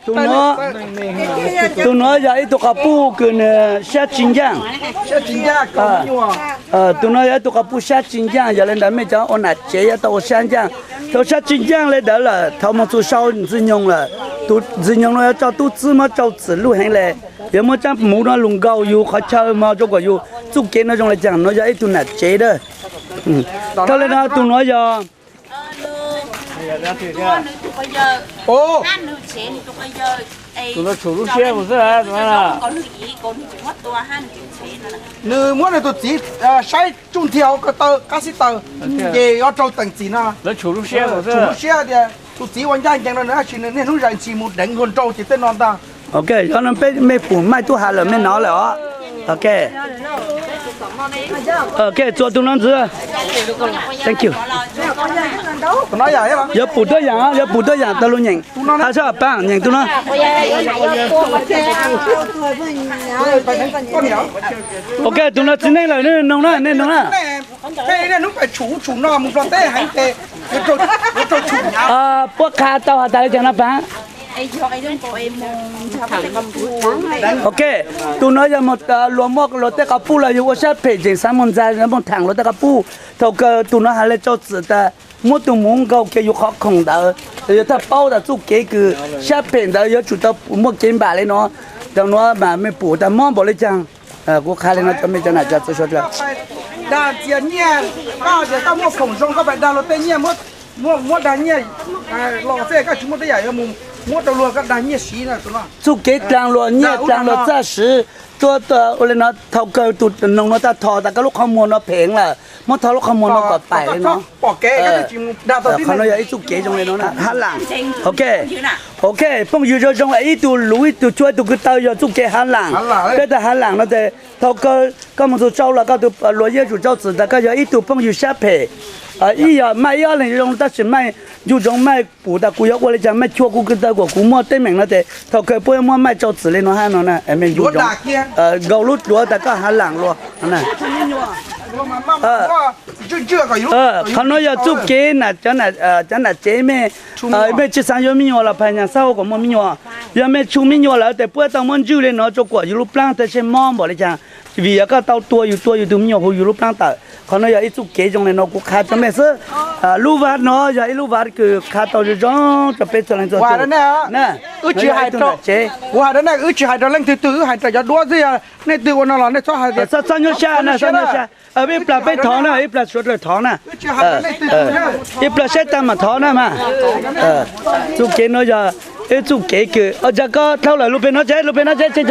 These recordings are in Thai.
tụi nó giờ ít tụi capu cứ sát chín giang tụi nó giờ tụi capu sát chín giang giờ lên đó mấy cháu ôn nạt chế tàu sát giang tàu sát chín giang lên đó là thầu một tụi sau dư nhung là tụi dư nhung nó cho tụi tư mà cho tự lưu hành lệ giờ mà chắc mũ nó lùng gạo yêu khó chơi mà cho quả yêu chúc kiến nó trong là chẳng nó giờ ít tụi nạt chế đó cho nên là tụi nó giờ ô tụi nó chủ lúc xe một số hả tụi nó nữ muốn là tụi chỉ sai trung theo cái tờ cá sĩ tờ về ở trong tầng chỉ nó nó chủ lúc xe một số chủ lúc xe thì tụi chỉ quan gia chẳng nữa chỉ nên hướng dẫn chỉ một đánh con trâu chỉ tên non ta ok cho nên mấy phụ mai tu hà là mấy nó là ok ok cho tụi nó chưa thank you tụi nó vậy mà giờ phụ tôi dạng tao luôn nhận hay sao bạn nhận tụi nó ok tụi nó chính này là nên nông đó cái này nó phải chủ nó một lần té hành té cái chủ bữa khai tao hả tại chẳng là bạn ok tụi nó giờ một lúa mốc lúa tết cà pu là yêu sẽ phải chỉnh sáng môn dài nó một thằng lúa tết cà pu thầu cơ tụi nó hay là cho tự ta mua tụi muốn câu cái yêu khó không đỡ giờ ta bao đã chụp cái cứ sẽ phải đỡ giờ chủ tao mua kiếm bà lấy nó đâu nó mà mới bù ta mong bỏ lấy chăng cô khai lên nó cho mấy cho này cho tôi cho đà tiền nhẹ bao giờ tao mua khổng rong các bạn đà lúa tết nhẹ mua đà nhẹ lò xe các chúng mua đấy vậy mua đầu lúa các đà nhẹ xí này tụi nó chụp cái trang lúa nhẹ trang lúa giá sửตัวเลยนะเท่าเกิดตุดนงเราจะทอแต่ก็ลูกขโมยเราเพลงล่ะมันทอลูกขโมยเราก็ไปเลยเนาะปอกแกก็จะจิ้มดาวตัวที่เขาเราอยากไอ้สุกเก๋ตรงเลยเนาะหันหลังโอเคป้องอยู่ตรงไอ้ตัวลุยตัวช่วยตัวคือเตาอยู่สุกเก๋หันหลังก็แต่หันหลังเราแต่เท่าเกิดก็มันตัวเจ้าแล้วก็ตัวรวยเยอะจุดเจ้าสื่อแต่ก็อยากไอ้ตัวป้องอยู่แช่เพอีอย่าไม่ย่อเลยตรงแต่สิไม่อยู่ตรงไม่ปูแต่กูยกว่าเลยจะไม่ชั่วกูคือแต่กูมั่วเต็มเหม่งแล้วแต่เท่าเกิดป่วยมั่วไม่เจ้าสื่อเลยเนาะฮะเนาะนะไม่อยู่ตรงเกาลุดรัวแต่ก็หันหลังรัวนั่นเขาnói giờ chúc kế là cho là chế mẹ mẹ chỉ sang giờ mi nhỏ là phải nhà sau của mi nhỏ giờ mẹ chú mi nhỏ là để bữa tao muốn chú lên nó cho quảอยู่รูปร่างแต่ใช่มอมบอกเลยจ้ะvì cái taoตัวอยู่mi nhỏอยู่รูปร่างแต่เขาnói giờ ít chúc kế trong này nó cũng khá cho mẹ sơ lưu vạt nó giờ ít lưu vạt cứ khá tao cho cho bé cho lên cho qua đó nè chỉ hai trâu qua đó nè chỉ hai trâu lên từ hai trâu giờ đua gì à này từ nó là này cho hai sao nhớ xa nè sao nhớ xa ở bên plà bên thỏ nè plà suốt rồi thỏ nè plà sẽ tam mà thỏ nè mà chú kế nó giờ chú kế cứ giờ có thâu là lúc bên nó chết chứ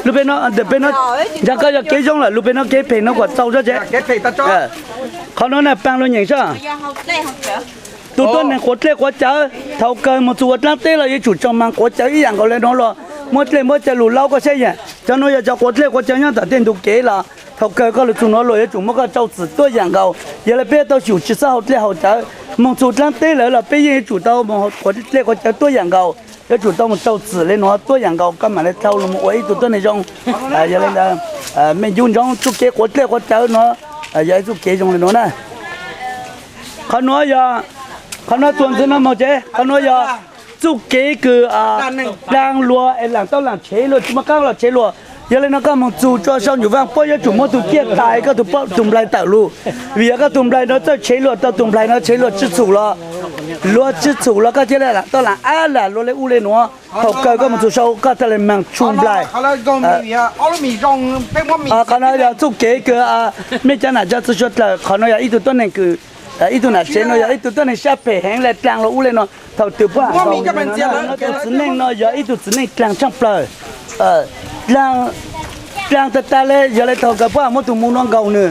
lúc bên nó để bên nó giờ có giờ kế giống là lúc bên nó kế phê nó còn trâu cho chết kế phê ta choเขาnói là bang luôn nhỉ sao tụi tôi này quất lê quất cháo thâu cơ một chuột lát tê là chủ trong mang quất cháo ý dạng có lên nó rồi mỗi cháo lù lau có xe gì cho nó giờ cho quất lê quất cháo nhá tại tiền tụi kế là thâu cơ có là chúng nó rồi chúng nó có trâu tử tôi dạng cầu giờ là bây tao chủ chỉ sao lê hậu cháo một chuột lát tê là bây giờ chủ tao một quất lê quất cháo tôi dạng cầu giờ chủ tao một trâu tử lên nó tôi dạng cầu căn mà lên thâu là một ấy tụi tôi này trong giờ lên là mình dùng trong chút kế quất lê quất cháo nó giờ chút kế trong này nó nèเขาnói tuần thứ năm mà chếเขาnói giờ chút kế cứ đang lúa làm tao làm chế lúa chúng ta là chế lúa giờ lên nó có một chú cho xongอยู่vang bây giờ chúng mua tụi kia tài có tụi bao tụi lại tạo luôn vì cái tụi lại nó tao chế lúa tao tụi lại nó chế lúa chữ chủ lo cái chế là tao là là lúa lấy u lên nó học cái có một chú sau có tao lên mang chum lạiเขาnói giờ chút kế cứ mấy cái này cho tôi cho làเขาnói giờ ít tụi này cứ ít tụi này chế nó giờ ít tụi này sẽ phải hẹn lại trang nó u lên nó thầu từ bữa nó từ nên nó giờ ít tụi nên trang trong bờ trang ta lên giờ lại thầu cái bữa mỗi tụi muốn nó gầu nữa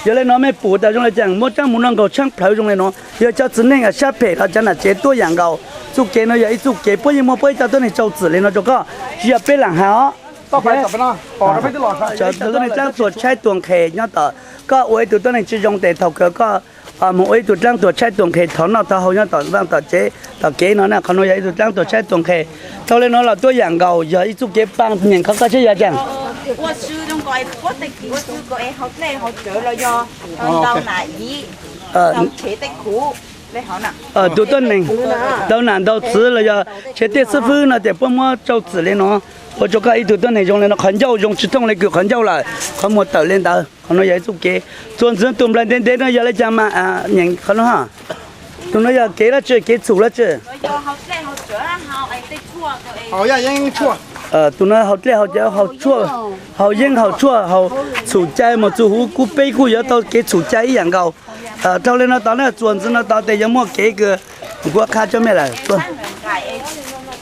giờ lại nó mới bù tại trong này chẳng mỗi trang muốn nó gầu trang bờ trong này nó giờ cho từ nên là sẽ phải nó chẳng là chế tôi dạng gầu chút kế nó giờ ít chút kế bây giờ mỗi bây giờ tôi này trâu tử lên nó cho có chỉ là bên làng hảต่อไปต่อไปนะต่อไปที่หลอดจะตัวนี้ตั้งตัวใช้ตัวเขยเนี่ยต่อก็ไว้ตัวนี้จะยงแต่เท่าก็một ấy tụt lang tụt trái tuồng khề thọ nó tao hầu nhau tao vang tao chế tao kế nó nè không nói vậy tụt lang tụt trái tuồng khề tao lên nó là tôi dạng gầu giờ ít chút kế băng nhìn không có chế gì chẳng我书中個我哋我書個學咧學咗咯喲，當嗱以當扯的苦， lấy họ nè tụi tôi này đâu nản đâu xứ là giờ chế tiết sư phụ nó để bơm mua châu xứ lên nó我就讲一头等那种嘞，那很久用系统来给很久了，看没到领导，可能也做给，总之都不然点那要来讲嘛人可能哈，都那要给了这给做了这， rồi giờ học lấy họ chữa họ ấy tết chua rồi 好呀，ยังชั่ว 都那好嘞好叫好做，好硬好做好处在么做户顾背顾要到给处在一样高，到了那到那总之那到底要么给个，我看就没了，做。 sang gần cài ấy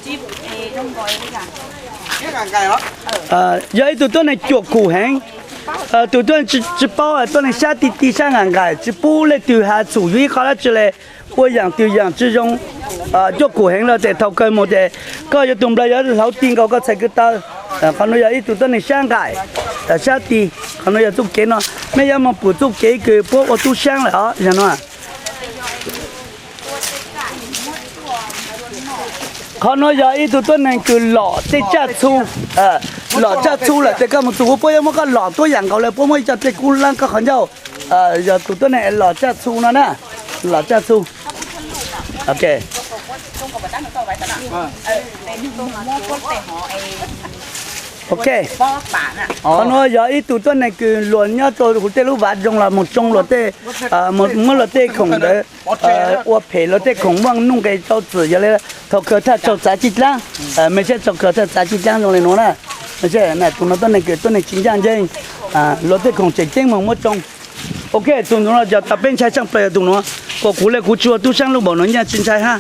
chip ấy trong gọi đấy cả นี่กันไก่เหรอ 有一段呢脚骨痕，段段只包啊，段呢下地上硬个，只包嘞掉下属于好了之嘞，我养掉养之中，脚骨痕了在头根冇得，个有动不了有老顶个才个到，可能有一段呢上盖，下地可能有做给呢，没要么不做给个，不我都上了啊，晓得吗？ เขาnói giờ ít tụi này cứ lọ tê cha chu lọ cha chu là tê cái một tụi bố em có lọ tôi养cầu là bố mới cho tê cú lăng có khẩn nhau giờ tụi này lọ cha chu nó nè lọ cha chu ok không có phải đánh nó vậy đó để nó mua cốt để họ ấy ok bó bản àเขาnói giờ ít tụi này cứ luồn nhau rồi tụi tê lúc vặt trong là một trong lọ tê một món lọ tê khổng đấy 我陪了这空网弄给招子下来，头壳他招杂技张，没些招壳他杂技张用来弄了，没些那都那个都那金将军，落这空这金门我种，OK， 都弄了叫大边菜上白都弄，我过来过去都上路冇弄人青菜哈，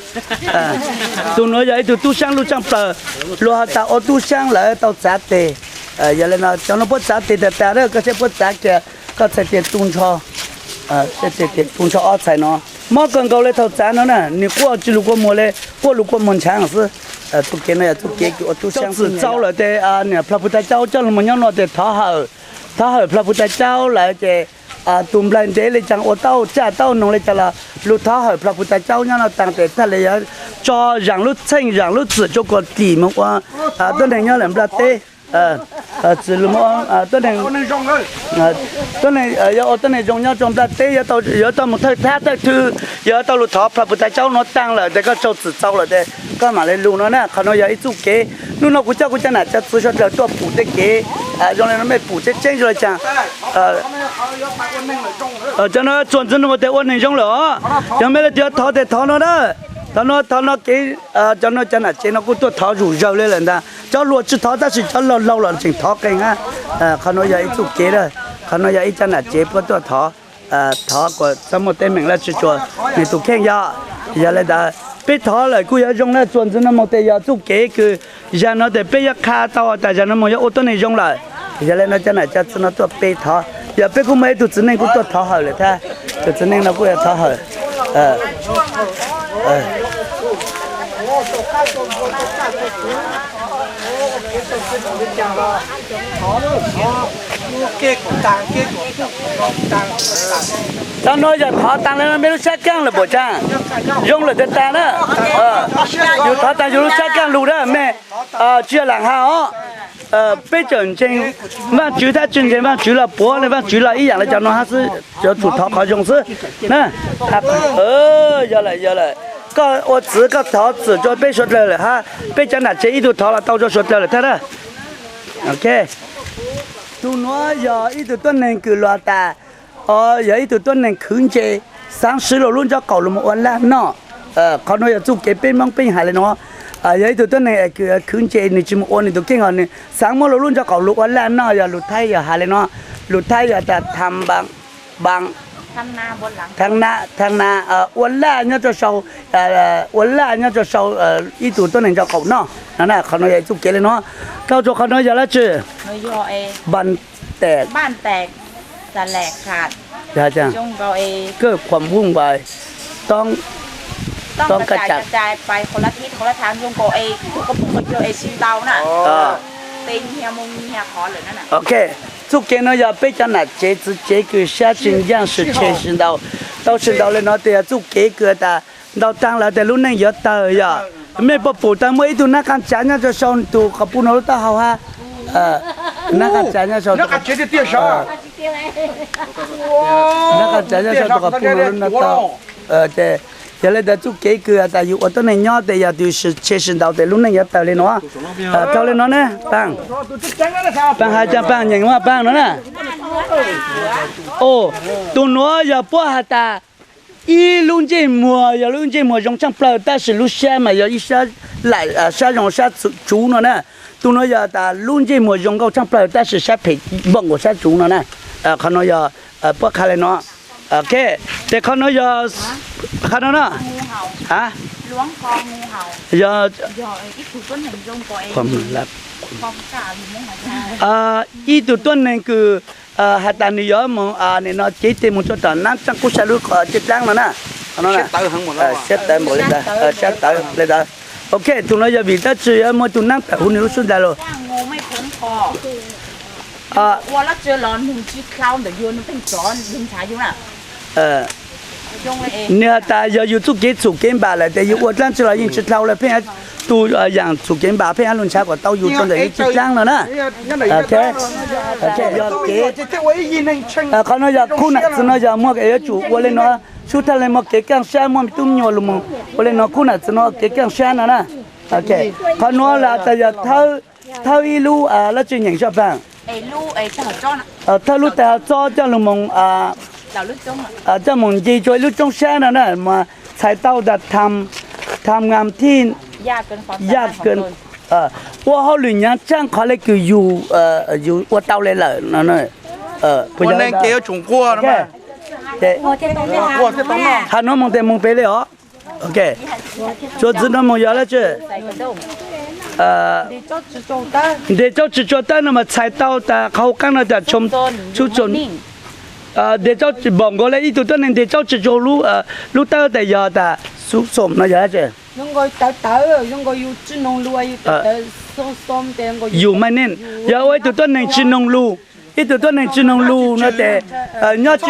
都弄要一都上路上白，落下到都上来到杂地，下来呢，叫那不杂地的，但那个些不杂的，个才点东超，这东超二菜呢。 mà còn câu lấy thầu chán nó nè, nếu qua chỉ lúc qua mua lấy, qua lúc qua muốn chán là tôi kêu này tôi kêu tôi sáng sự cháu là để nè, Phật Bụt cháu cho mình nhau nó để thọ hở Phật Bụt cháu là để tụm lại để lấy chẳng ô tao cha tao nông lấy chẳng là lúc thọ hở Phật Bụt cháu nhau nó tăng để ta lấy cho rằng lúc sinh rằng lúc tử cho con tỷ mà qua tôi này nhau làm ra tê chỉ là tôi này คนนึงจงเลย ตัวนี้ตัวนี้จง要中的对要到木头他的去要到路头พระพุทธเจ้าเนาะตั้ง了这个就只招了的干嘛来路呢可能要一组给路那国家哪จะ只说这多补的给用来那么补这真出来讲 เขายกปากคนนึงเลยจงเลย cho nó chuẩn chuẩn một cái ôn này trong lửa cho mấy là điều tháo để tháo nó đó tháo nó cái cho nó chân là trên nó cũng tôi tháo rủ rau lên lần ta cho luộc chứ tháo ta chỉ cho lâu là chỉ tháo cái haเขาnói vậy chút kế rồiเขาnói vậy chân là chế bữa tôi tháo của xong một tên mình là chỉ cho mình tụ khen giờ lại đã biết tháo lại cứ ở trong này chuẩn chuẩn nó một tên giờ chút kế cứ giờ nó để biết khá tao tại giờ nó một ô tô này trong lại giờ lại nó chân là cho nó tôi biết tháo giờ biết cũng mấy tụ chỉ nên cũng tôi tháo hở lại ta tụ chỉ nên nó cũng là tháo hở tao nói giờ thọ tăng lên mấy lúc sát căng là bộ trang dùng là tên ta đó dù thọ tăng dù lúc sát căng lù đó mẹ chưa làm hao bây giờ trên mà chú ta trên trên mà chú là bố này mà chú là ý dạng là cho nó hát sư cho thủ thọ khó dùng sư nè giờ lại có ô chỉ có thọ chỉ cho bây giờ rồi ha bây giờ là chế ít thủ thọ là tao cho xuất rồi thế đó ok tụi nó giờ ít tuần này cứ loa ta giờ ít tuần này khứng chế sáng sớm luôn cho cậu luôn mộtวันละเนาะเขาnói là chụp cái bên mang bên hải này nó giờ ít tuần này cứ khứng chế này chỉ mộtวันnày tụi kinh hồn này sáng mỗi luôn cho cậu luôn วันละ เนาะgiờ lụt thay giờ hải này nó lụt thay giờ ta tham bằng tham na bôn lăng thằng na วันละ nhớ cho sau วันละ nhớ cho sau ít tuần này cho cậu nó nèเขาnói chụp cái này nó cao choเขาnói giờ là chứ nói do ấy บันแตก บ้านแตกสแลกขาด จ้าจ้า จงก็เอ เกิดความวุ่นวายต้อง ต้องกระจายไปคนละทิศคนละทางจงก็เอก็ปุ่งก็เจอเอชิเตาน่ะตีนเฮียมงเฮียขอเลยนั่นน่ะ โอเคทุกเกณฑ์要被讲那截止这个下尽样式全行道到行道了那对ทุกเกณฑ์的เราตั้งแล้วแต่รุ่นนั้นเยอะเตยอ่ะไม่ปปูแต่เมื่อดูนักการจัดเนี่ยจะชนตัวขับปุ่นเราต้องเอาฮะนักการจัดเนี่ยชน นักการจัดเนี่ยชอบ นักการจัดเนี่ยชนตัวขับปุ่นเราต้องเจ giờ lấy đã chụp kế cửa tại dù ở chỗ này nhỏ thì giờ từ chế sinh đầu thì lúc này giờ tao lên nó tao lên nó nè bang bang hai trăm bang nhìn qua bang nó nè ô tụi nó giờ bỏ hạt ta y luôn trên mùa giống trong bờ ta sử lúc xe mà giờ đi xe lại xe giống xe chú nó nè tụi nó giờ ta luôn trên mùa giống câu trong bờ ta sử xe phải bận của xe chú nó nèเขาnói giờ bỏ khai lên nó okแต่เขาnói giờเขาnói nó hả ล้วงคองูเห่า giờ ย่ออีกถูกต้นhình dung của em ความลับ phong cả thì muốn hỏi ý tụi tuần này cứ hạt tàn này giờ mà này nó chế tiền một chỗ tận nát chẳng có sao được chế trắng nó nè nó nè xét tới một lên đây xét tới lên đây ok tụi nó giờ vì ta chỉ mỗi tụi nát tại hôm nay nó xuống đây rồi งูไม่พ้นคอวัวแล้วเจอร้อนถึงชี้เข้าเดี๋ยวโยนมันเป็นซ้อนดึงฉายอยู่น่ะยงเลยเอง เนี่ยแต่giờอยู่ทุกเกตสุกเกมบาเลยแต่อยู่วันนั้นจะเรายิงชิดเราเลยเพื่อนตูอย่างสุกเกมบาเพื่อนลุนชาก็เต้าอยู่จนถึงชิดจังแล้วนะโอเคโอเคยอดเกตเขาเนาะอยากคู่น่ะสนอยากมั่วเอ๋จู่วันเลยเนาะชุดทะเลมั่วเกกังแช่มั่วมีตุ้มโยลุมวันเลยเนาะคู่น่ะสนอเกกังแช่น่ะนะโอเคเขาเนาะละแต่อยากเท่าอีลูแล้วจะอย่างชอบบ้าง ไอ้ลูกไอ้เจ้าจ้อน ถ้าลูกแต่จ้อจะลุมเหล่าลูกจ้องจะมองจีช่วยลูกจ้องแช่น่ะนะมาใช้เต้าดัดทำงานที่ยากเกินความยากเกินว่าเขาหลุยยังจ้างเขาเลยคืออยู่ว่าเต้าเลยเหรอนั่นเลยวันนั้นเกี่ยวชงกัวนะมั้ยกัวที่ต้องมาฮันน้องมองแต่มองไปเลยเหรอโอเคช่วยจีน้องมองเยอะแล้วจ้ะเดี๋ยวเจ้าจะจดได้นะมาใช้เต้าแต่เขากันน่ะจะชมชุดชนเดี๋ยวเจ้าจะบอกก็เลยอีตัวนั้นเดี๋ยวเจ้าจะโจรู้เต้าแต่ยาแต่สุสมนะยาเจ้用个用个有智能路啊，有松的用个อยู่ไม่เน้นยาไว้ตัวต้นหนึ่งจีนงลูอีตัวต้นหนึ่งจีนงลูนะแต่ยอดจ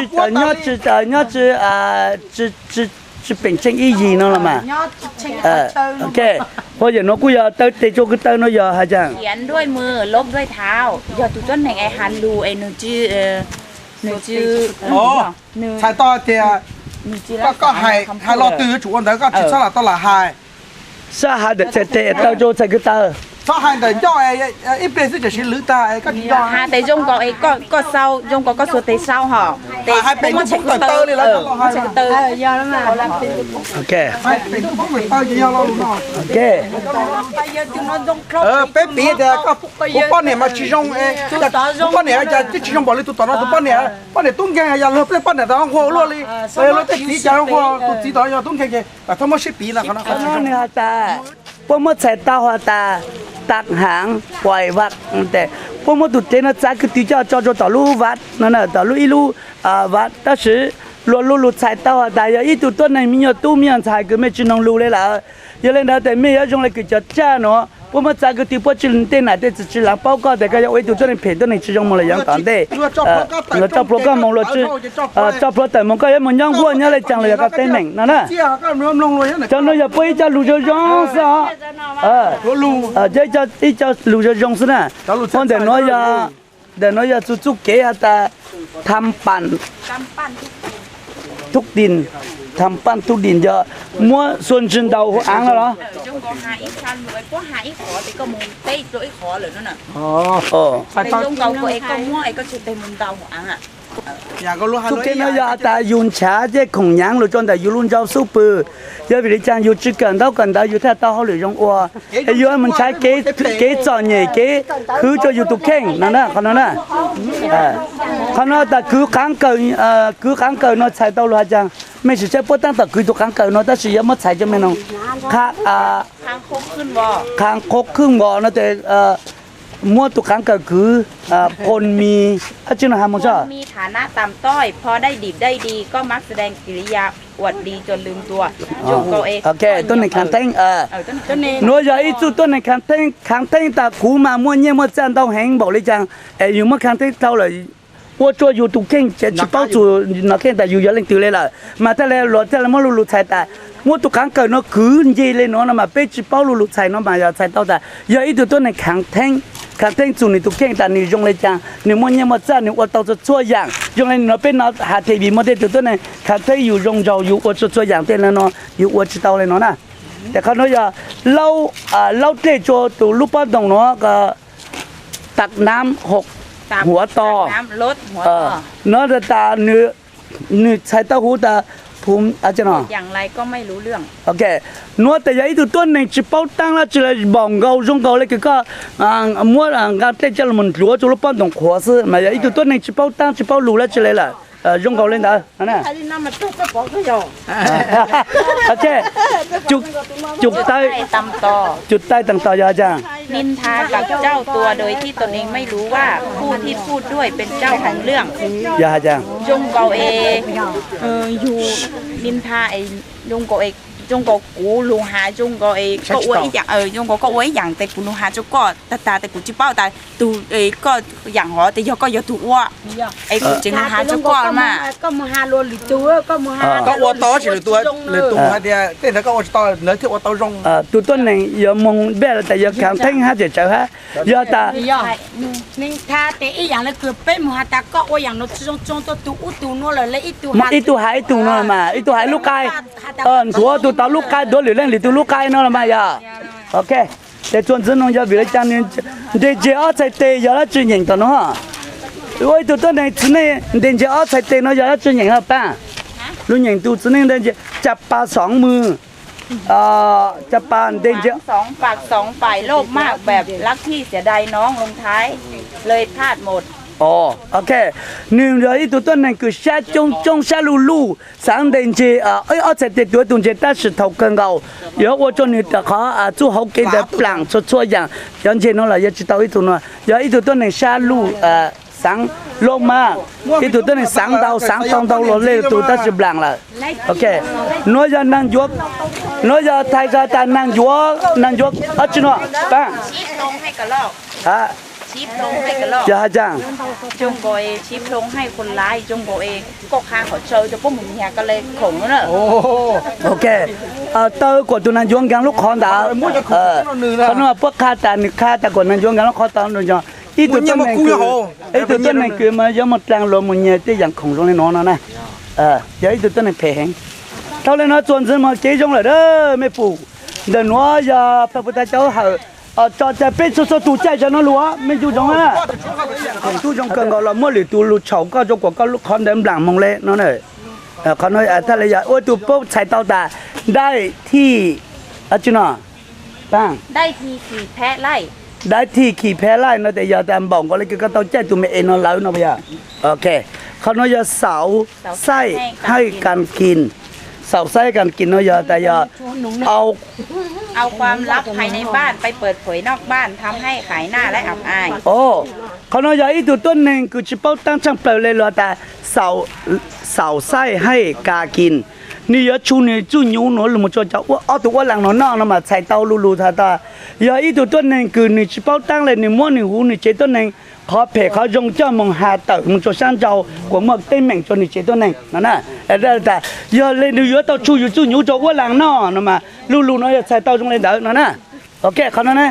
ะเป็นเช่นอียีนั่นแหละมาโอเคเพราะอย่างน้องกูอยากเต้าแต่โจก็เต้าน้อยฮะจังเขียนด้วยมือลบด้วยเท้าอย่าตัวต้นไหนไอ้ฮันลูไอ้หนูจื้ออ๋อใช้ต่อเตียก็ให้เราตื้อชวนแต่ก็จิตสลัดตลาดให้สหเด็ดเตะเต้าโจใส่ก็เต้าสหเด็ดย่อไอ้เป็นสิ่งที่ชิลือตาก็ย่อฮะแต่ยงก็ไอ้ก็เศร้ายงก็สวดแต่เศร้าห่อแต่เป็นมันเช็คเตอร์เลยแล้วเช็คเตอร์ยาวแล้วมาโอเคเป็นทุกคนเป็นเตอร์ย่อเราโอเคเป็นปีเดียวก็ป้อนเนี่ยมาชิจงป้อนเนี่ยจะชิจงบอกเลยตัวต่อตัวป้อนเนี่ยตุ้งแกอย่าเลิกป้อนเนี่ยต้องหัวรัวเลยเราจะตีจะหัวตัวตีต่ออย่าตุ้งแกแต่ถ้าไม่ใช่ปีละเขานะเนี่ยตาพวกมันใส่เต้าตาตักหางปล่อยวัดแต่พวกมันตุดเจนจ้าคือตีเจ้าจอต่อลูวัดนั่นน่ะต่อลูอีลูวัด但是ลูใส่เต้าตาอย่าอีตุต้นในมีอยู่ตู้มีอันใส่คือไม่จีนองลูเลยล่ะอย่าเล่นแต่ไม่要用来คือจะจ้าเนาะพวกมันจ้าคือตีพวกจีนเต้นไหนเต้นจีนหลังเป้าก็แต่ก็要为ตุต้นในเพจต้นในจีนมองเลยยังต่างเด้เจ้าพวกก็มองเลยชื่อเจ้าพวกแต่มองก็ยังมันยังหัวเนี่ยเลยจังเลยก็เต้นแม่งนั่นน่ะจังเลยอย่าไปจะลูจะร้องซะ这路着用是呢，放在那呀，在那呀做给下的ทำปั่นทุกดินทำปั่นทุกดินจะมัวส่วนจินเดาอ่างแล้วเหรอจงก็หาอีกชั้นเลยก็หาอีกขอแต่ก็มุงเต้ตัวอีกขอเลยนั่นน่ะแต่จงเกาก็ไอ้ก็มัวไอ้ก็ชุดเต็มมุงเดาอ่างอ่ะทุกที那呀，但用茶这空养路装的有轮招手不，要不你讲有只干到有他到好来用哇，有我们才给早年给去就有都看，那看到那，看到但去看狗去看狗那才到了讲，没事在不当的去都看狗那，但是也没才就没弄，看โคกขึ้นบ่คางคกขึ้นบ่那แต่มั่วตุกครั้งก็คือคนมีชื่อนะฮะมั้งจ้ะมีฐานะต่ำต้อยพอได้ดีก็มักแสดงกิริยาอวดดีจนลืมตัวจงโกเอโอเคต้นในคันเต้งต้นในหนูอย่าอีจุต้นในคันเต้งแต่กูมามั่วเนี่ยมั่วจันต้องแหงบอกเลยจังอยู่มั่วคันเต้งเท่าไหร่我做有都看，这去包住那看的有人丢来了，嘛他来落在了么路菜的，我都看个那古人来那嘛，被去包路菜那嘛要菜到的，要一头都能看听。看听住你都听，但你用来讲，你莫那么早，你我到处做样，用来那边那下 TV 没得多呢，看听有用着有我做样的了喏，有我知道了喏呐。แต่เขาเนี่ยเราเตะโจตัวลูกป้าตรงเนาะก็ตักน้ำหกหัวต่อ น้ำลดหัวต่อ เนาะแต่ตาเนื้อใช้เต้าหู้ตาภูมิอาจารย์เนาะ อย่างไรก็ไม่รู้เรื่อง โอเคนัวแต่ยังอีตัวต้นหนึ่งจะเป้าตั้งแล้วจะเลยบ่งเกาจงเกาเลยก็มัวการเตะจะมันหลัวจะลูกป้าตรงขวาซื้อมาอย่างอีตัวต้นหนึ่งจะเป้าตั้งจะเป้าหลูแล้วจะเลยล่ะจงเกาเลยนะนั่น 还是那么多个包个哟。 โอเคจุกใต้ ให้ตำต่อ จุดใต้ต่างต่อยาจ้า นินทากับเจ้าตัวโดยที่ตนเองไม่รู้ว่าผู้ที่พูดด้วยเป็นเจ้าของเรื่อง ยาจ้า จงเกาเออยู่นินทาไอ้จงเกาเอจงเกากูลุงหาจงเกาเอก็อวยอีกอย่างจงเกาก็อวยอย่างแต่กูลุงหาจงก็แต่กูจิเป้าแต่ตูก็อย่างหอแต่ยก็อย่าถูกว่าไอ้กูจิลุงหาจงก็มา ก็มาหาโลลิจูก็มาหา ก็วัวโตสิหรือตัวฮะเดียเต้นแล้วก็วัวโตเนื้อที่วัวโตรง ตัวต้นหนึ่งอย่ามองแบบแต่อย่าขังทั้งห้าเจ้าฮะอย่าตา ย่อนิ่งท่าแต่อีอย่างเลยคือเป็นมหาตาก็ว่าอย่างเราจงตัวตู้ตู้นู้นเลยอีตู้ อีตัวหายตัวนั่นมาอีตัวหายลูกไก่ตัวตาลูกไก่ตัวหรือเล่นหรือตัวลูกไก่นั่นมาอย่าโอเคแต่ส่วนซึ่งน้องอย่าวิเลจันเนี่ยเดี๋ยวจะเอาใจเตะอย่าละจุนยิงตัวน้องโอ้ยตัวต้นไหนจุนเนี่ยเดี๋ยวจะเอาใจเตะน้องอย่าละจุนยิงฮะป้าลุงยิงตัวจุนเนี่ยเดี๋ยวจะจับปลาสองมือจับปลาเดี๋ยวจะ สองปากสองฝ่ายโลภมากแบบรักพี่เสียดายน้องลงท้ายเลยพลาดหมด 哦 ，OK， 女人一度都能够下中下路上等节而且得多东西，但是头更高。然后我做你的好做好给的 plan 做样，然后呢了也知道一度呢，然后一度都能下路上落嘛，一度都能上到落来都是 plan 了。OK， 我要能做，我要太太但能做，而且呢，办 ชีพลงให้กระลอก 啊， ชีพลงให้กระลอก 就这样。 จงโกเอชีพลงให้คนร้ายจงโกเอก็ค้างเขาเจอจะพวกมึงเนี่ยก็เลยขงแล้วเนอะ OK， 到过度能用讲路看到，可能不看但你看到过能用讲路看到那种，一度都能够，一度都能够嘛，要么当罗木叶这样恐龙的喏呢，有一度都能平衡。到了那转身嘛，这种来的没补，等我呀，不太叫好。在被说堵在着那路啊，没注重啊，注重更高了，莫里堵路吵个就个路看点冷蒙嘞，นั่นเลยเขาหน่อยถ้าเลยอยากว่าตัวปุ๊บใช้เตาตาได้ที่จุนอ่ะตั้ง ได้ทีขี่แพะไล่ ได้ที่ขี่แพ้ไล่นะแต่อย่าแต่บอกก็เลยก็ต้องใจตัวเองนอนแล้วนะพี่โอเคเขาหน่อยเสาไส้ให้กันกินเสาไส้กันกินเนาะอย่าแต่อย่าเอาความลับภายในบ้านไปเปิดเผยนอกบ้านทำให้ขายหน้าและอับอาย โอ้เขาหน่อยอีตัวต้นหนึ่งคือจะเป้าตั้งช่างเปล่าเลยเหรอแต่เสาไส้ให้กากินนี่อย่าชูนี่จู่นิ้วหนูหรือมันจะว่าเอาตัวหลังหนูนอกนะมาใส่เตาลูท่าตาอย่าอีตัวต้นหนึ่งคือนี่จะเป้าตั้งเลยนี่ม้วนนี่หูนี่เจต้นหนึ่งเขาเพ่เขาจงเจ้ามองหาเต่ามันจะสร้างเจ้ากว่าเมื่อเต้นแม่งจนนี่เจต้นหนึ่งนั่นน่ะแต่อย่าเลยนี่อย่าเต่าชูอยู่จู่นิ้วจะว่าหลังนอกนะมาลูน้อยใส่เตาจงเลยเด้อนั่นน่ะโอเคเขานั่นนะ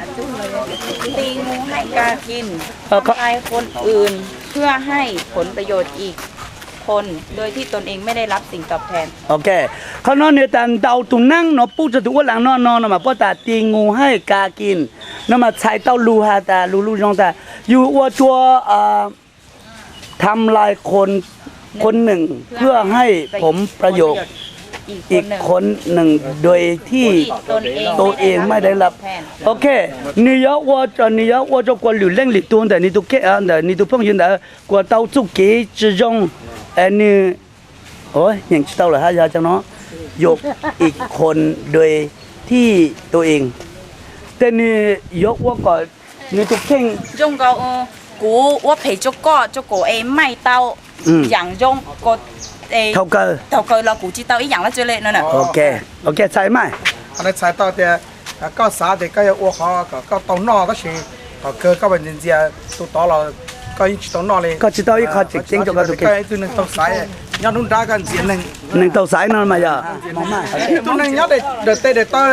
ตีงูให้กากินทำลายคนอื่นเพื่อให้ผลประโยชน์อีกคนโดยที่ตนเองไม่ได้รับสิ่งตอบแทน โอเคเขานอนเนี่ยแต่เตาตุนั่งเนาะปูจะถูกว่าหลังนอนนะมาเพราะแต่ตีงูให้กากินนั่นมาใช้เตาลูฮาแต่ลูจงแต่อยู่ว่าชัวทำลายคนหนึ่งเพื่อให้ผมประโยชน์อีกคนหนึ่งโดยที่ตัวเองไม่ได้รับโอเคนี่ยว่าจะกว่าหรือเล่งหรือตัวแต่นี่ตัวแก่แต่นี่ตัวพงยืนแต่กว่าเตาจุกกี้จะจงอันนี้โอ้ยอย่างเตาเหรอฮะยาจังเนาะยกอีกคนโดยที่ตัวเองแต่นี่ยกว่าก่อนนี่ตัวเข่ง จงก็กูว่าเพจก็เอไม่เตาอย่างจงก็เท่ากันเรากูจีเตาอีอย่างละเจเลยนั่นน่ะ โอเคใช่ไหม อันนี้ใช้ต่อเดียก็สาเด็กก็ยังวัวเขาก็ตอนนอกก็คือก็เป็นเรื่องตัวต่อเราก็ยิ่งตอนนอกเลยก็จะต้องอีกข้อจริงๆจะก็ถูก ก็ตัวนึงต้องสาย nhớ đúng ra gần diện này หนึ่งเต่าสายนั่นมาอย่า tôi này nhớ để tê để tao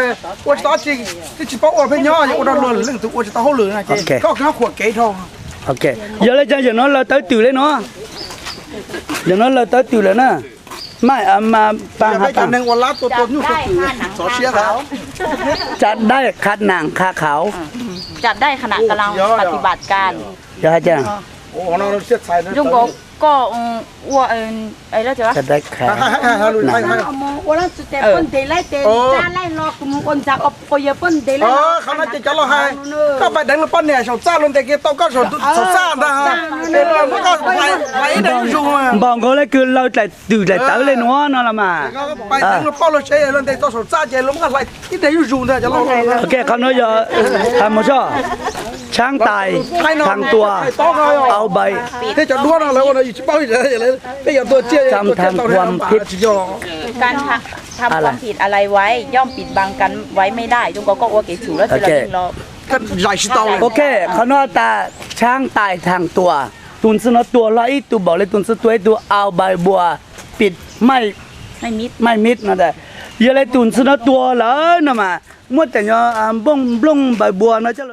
ôi tao chỉ bảo ôi phải nhớ ôi đó lừa lưng tụi ôi tao hô lừa này chị có nó khuất kế thôi โอเคgiờ lấy cho giờ nó là tới tiểu lấy nó giờ nó là tới tiểu lấy nè mai mà bằng hạt cái này còn lá tôi nhút tôi từ xó xía tháo จัดได้คัดหนังคาขาว จัดได้ขณะกำลังปฏิบัติการ จะให้จ้า ồ nó siết xài nó ลุงก็ว่าไอ้แล้วจะว่า จัดได้ขา hai luôn hai hai 我那是在本地来的，家来了，我们我家我不也本地来。 เขาน่าจะlo haiก็ไปดังแล้วป้อนเนี่ยชาวซ่าลงแต่กี้ต้องก็ชาวซ่านะฮะเดี๋ยวมันก็ไหลดังอยู่อ่ะ บอกเขาเลยคือเราแต่ตื่นแต่เต้าเลยเนาะนั่นละมา ไปดังแล้วป้อนเราใช้ลงแต่ต้องชาวซ่าเจลงมันไหลที่เดี๋ยวอยู่เนี่ยจะลง โอเคเขาเนาะจะทำมาชอบช้างตายทางตัวเอาใบ ที่จะด้วนอะไรวะอยู่ที่เป้าอยู่เลยที่อย่าตัวเจี๊ย การทำความผิดอะไรไว้ย่อมปิดบังกันไว้ไม่ได้ลุงก็ว่าเกถูแล้วจะเราเรา ก็ใหญ่สิโต โอเคเขาเนาะตาช้างตายทางตัวตุนสนตัวละอีตัวบอกเลยตุนสตัวตัวเอาใบบัวปิดไม่มิด ไม่มิดนะแต่ยังเลยตุนสนตัวแล้วนะมาเมื่อแต่เนาะบ้งใบบัวนะจะ